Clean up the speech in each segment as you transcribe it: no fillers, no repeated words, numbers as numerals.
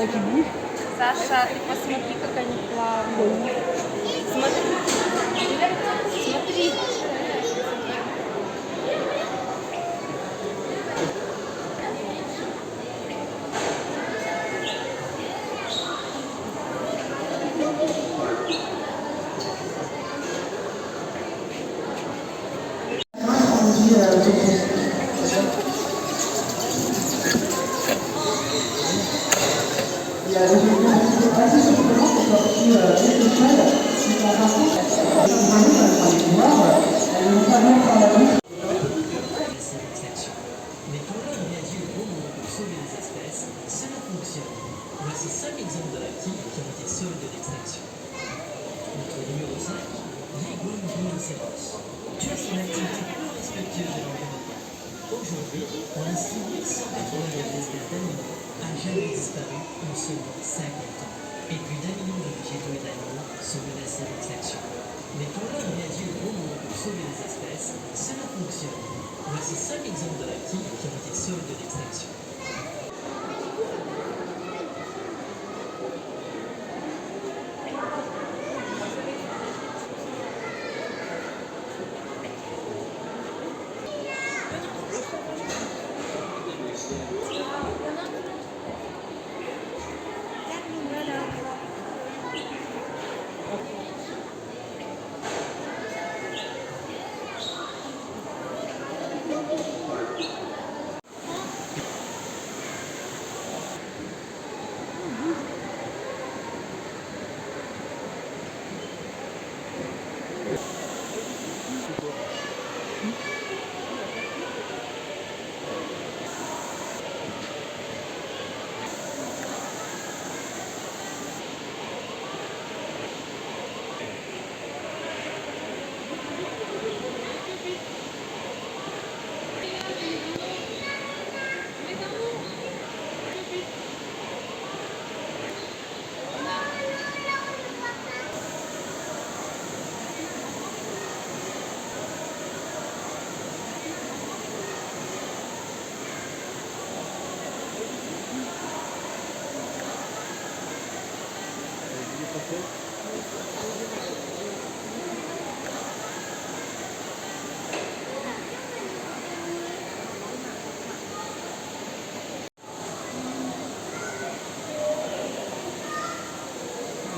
кстати, будешь? Саша, ты посмотри, как они плавают. Смотри. Смотри. Mais quand l'homme réagit au bon moment pour sauver les espèces, cela fonctionne. Voici 5 exemples de reptiles qui ont été sauvés de l'extinction. Notre numéro 5, l'Iguane rhinocéros. Tu as son activité peu respectueuse de l'environnement. Aujourd'hui, on estime 1189 espèces d'animaux à jamais disparu en seulement 50 ans. Et plus d'1 million de végétaux et d'animaux sont menacés d'extinction. Mais quand l'homme réagit au bon moment pour sauver les espèces, cela fonctionne. Voici 5 exemples de reptiles qui ont été sauvés de l'extinction.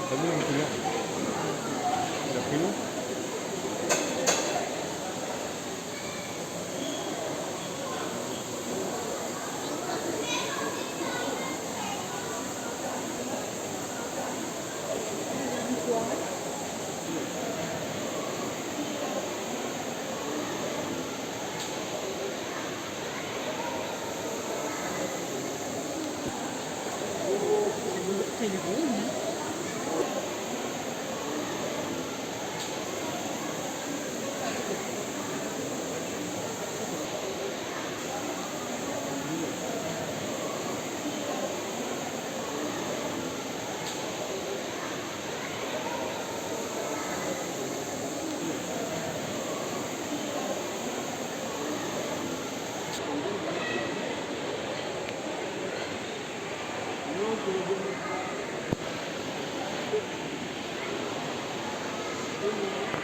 T'as vu le couleur? Il a pris l'eau? Il est beau, lui. Thank you.